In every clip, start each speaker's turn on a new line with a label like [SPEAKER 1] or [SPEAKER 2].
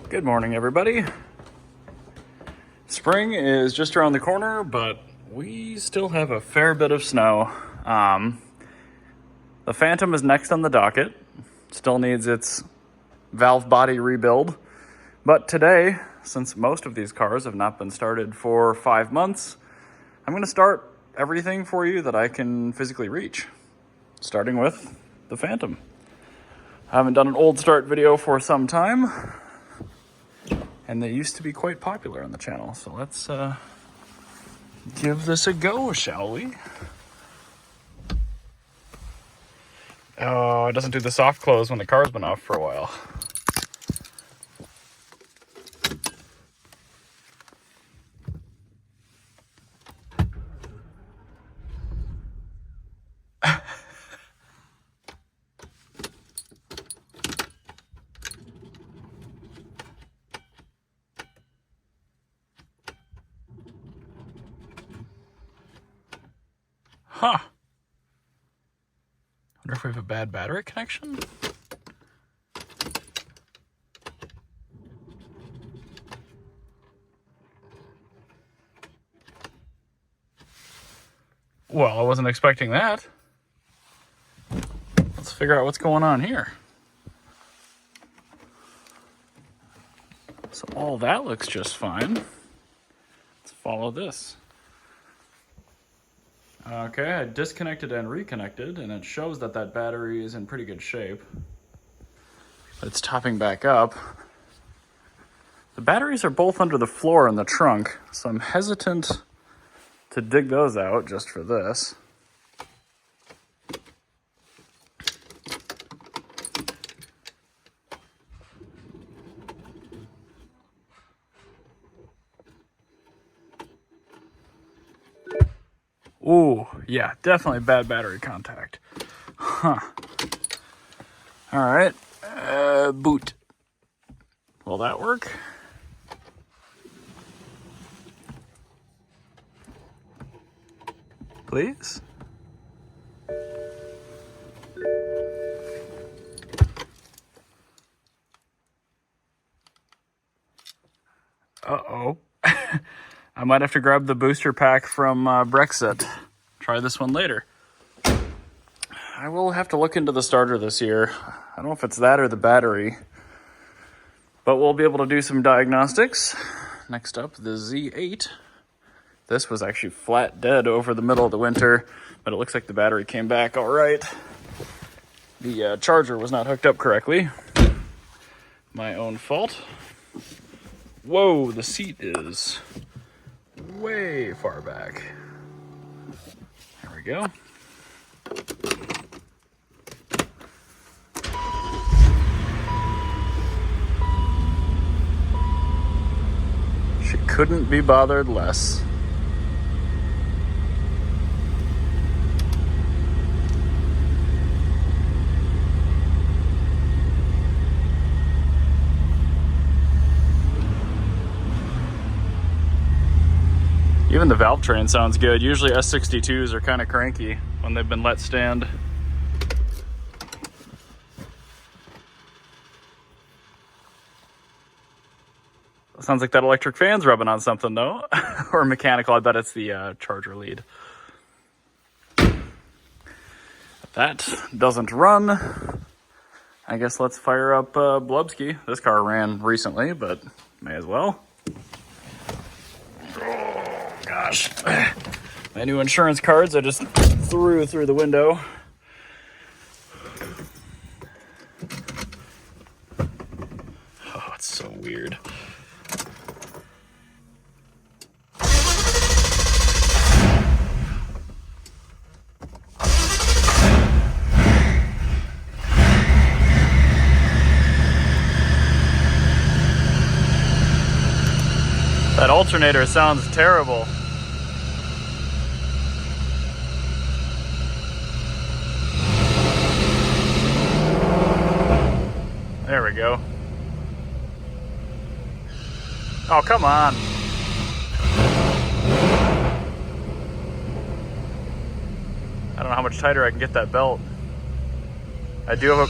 [SPEAKER 1] Good morning, everybody. Spring is just around the corner, but we still have a fair bit of snow. The Phantom is next on the docket. Still needs its valve body rebuild. But today, since most of these cars have not been started for 5 months, I'm going to start everything for you that I can physically reach, starting with the Phantom. I haven't done an old start video for some time, and they used to be quite popular on the channel. So let's give this a go, shall we? Oh, it doesn't do the soft close when the car's been off for a while. Huh. Wonder if we have a bad battery connection? Well, I wasn't expecting that. Let's figure out what's going on here. So all that looks just fine. Let's follow this. Okay, I disconnected and reconnected, and it shows that that battery is in pretty good shape. It's topping back up. The batteries are both under the floor in the trunk, so I'm hesitant to dig those out just for this. Ooh, yeah, definitely bad battery contact. Huh. All right, boot. Will that work? Please? Uh-oh. I might have to grab the booster pack from Brexit. Try this one later. I will have to look into the starter this year. I don't know if it's that or the battery, but we'll be able to do some diagnostics. Next up, the Z8. This was actually flat dead over the middle of the winter, but it looks like the battery came back all right. The charger was not hooked up correctly. My own fault. Whoa, the seat is way far back. There we go. She couldn't be bothered less. Even the valve train sounds good. Usually S52s are kind of cranky when they've been let stand. Sounds like that electric fan's rubbing on something though. Or mechanical, I bet it's the charger lead. If that doesn't run, I guess let's fire up Blubzki. This car ran recently, but may as well. Gosh, my new insurance cards I just threw through the window. Oh, it's so weird. That alternator sounds terrible. There we go. Oh, come on. I don't know how much tighter I can get that belt. I do have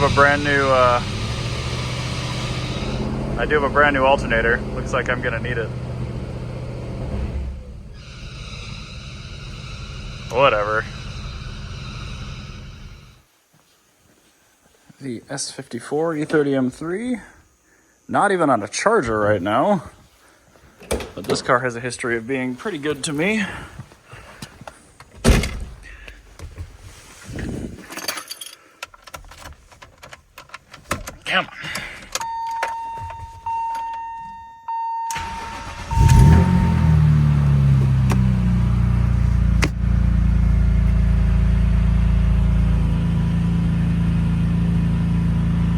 [SPEAKER 1] a brand new I do have a brand new alternator. Looks like I'm gonna need it. Whatever. The S54 E30M3. Not even on a charger right now. But this car has a history of being pretty good to me. Come on.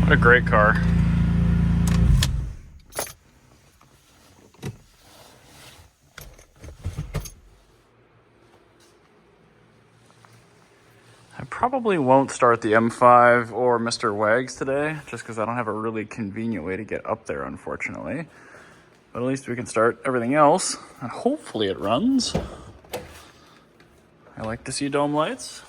[SPEAKER 1] What a great car. I probably won't start the M5 or Mr. Wags today, just because I don't have a really convenient way to get up there, unfortunately. But at least we can start everything else, and hopefully it runs. I like to see dome lights.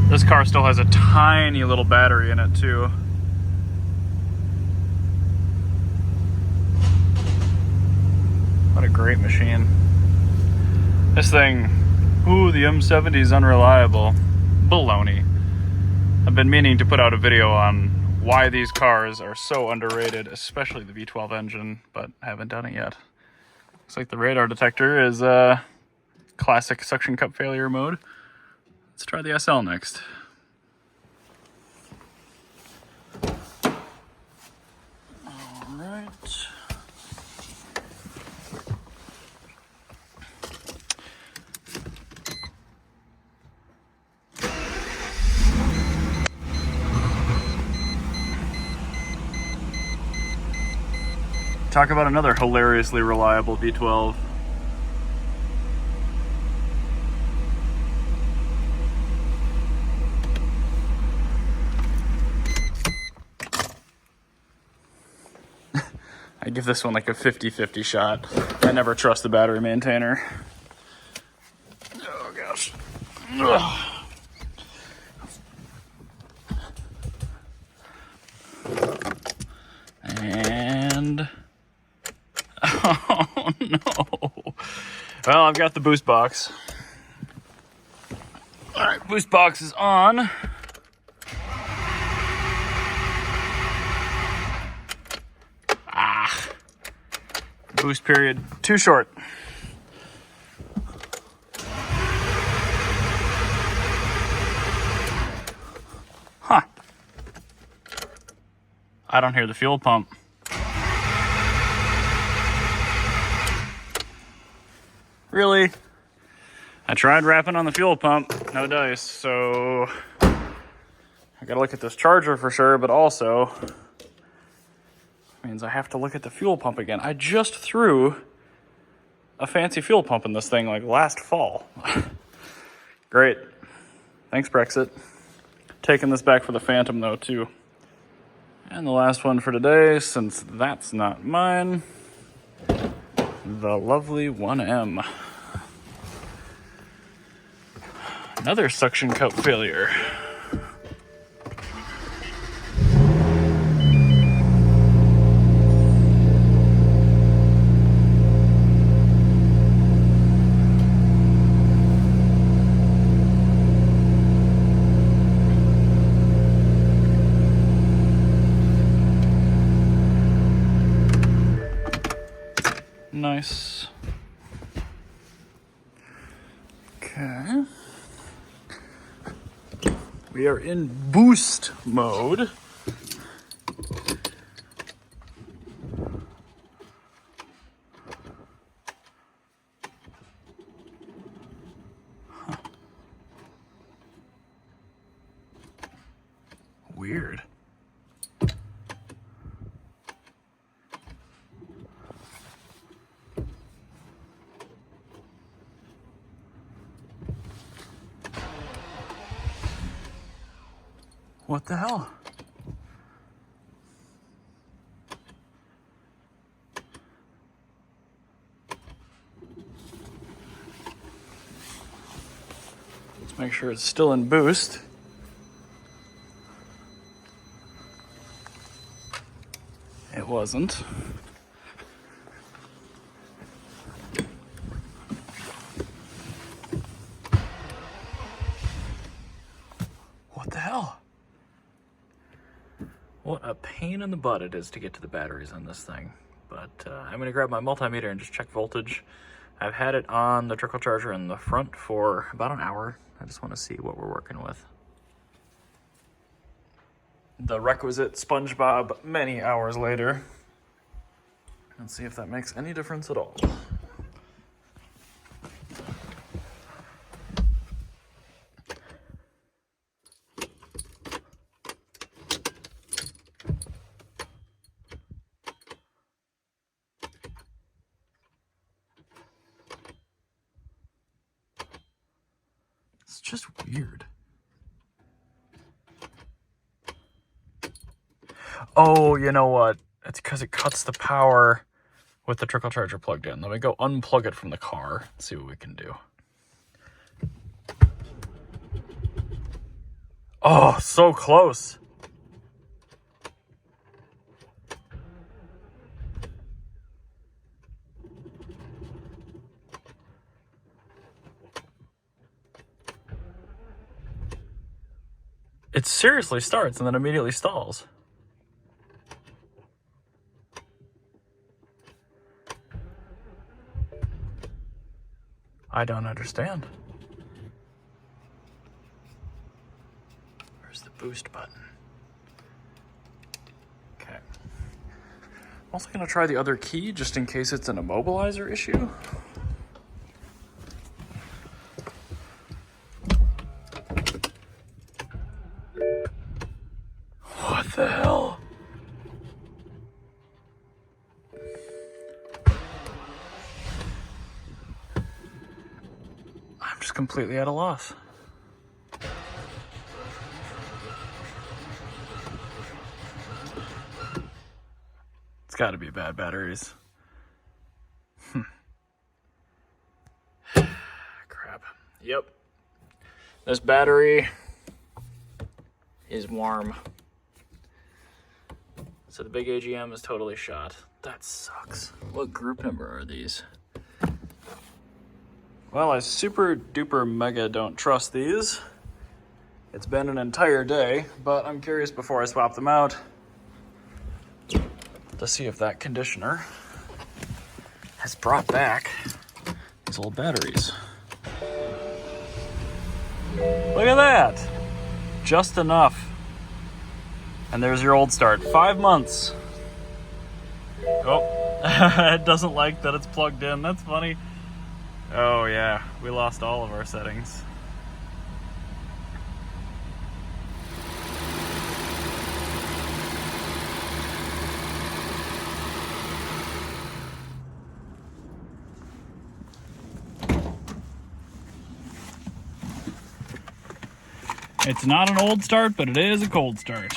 [SPEAKER 1] This car still has a tiny little battery in it too. What a great machine. This thing, ooh, the M70 is unreliable. Baloney. I've been meaning to put out a video on why these cars are so underrated, especially the V12 engine, but I haven't done it yet. Looks like the radar detector is classic suction cup failure mode. Let's try the SL next. All right. Talk about another hilariously reliable V12. I give this one like a 50-50 shot. I never trust the battery maintainer. Oh gosh. Ugh. And oh no. Well, I've got the boost box. All right, boost box is on. Boost period too short. Huh. I don't hear the fuel pump. Really? I tried rapping on the fuel pump, no dice, so I gotta look at this charger for sure, but also means I have to look at the fuel pump again. I just threw a fancy fuel pump in this thing like last fall. Great. Thanks, Brexit. Taking this back for the Phantom though too. And the last one for today, since that's not mine, the lovely 1M. Another suction cup failure. Nice. Okay. We are in boost mode. Huh. Weird. What the hell? Make sure it's still in boost. It wasn't. What the hell? What a pain in the butt it is to get to the batteries on this thing. But I'm gonna grab my multimeter and just check voltage. I've had it on the trickle charger in the front for about an hour. I just want to see what we're working with. The requisite SpongeBob many hours later. Let's see if that makes any difference at all. It's just weird. Oh, you know what? It's because it cuts the power with the trickle charger plugged in. Let me go unplug it from the car and see what we can do. Oh, so close. It seriously starts and then immediately stalls. I don't understand. Where's the boost button? Okay. I'm also going to try the other key just in case it's an immobilizer issue. What the hell? I'm just completely at a loss. It's got to be bad batteries. Crap. Yep. This battery is warm. So the big AGM is totally shot. That sucks. What group number are these? Well, I super duper mega don't trust these. It's been an entire day, but I'm curious before I swap them out to see if that conditioner has brought back these old batteries. Look at that! Just enough. And there's your old start. 5 months. Oh, it doesn't like that it's plugged in. That's funny. Oh yeah, we lost all of our settings. It's not an old start, but it is a cold start.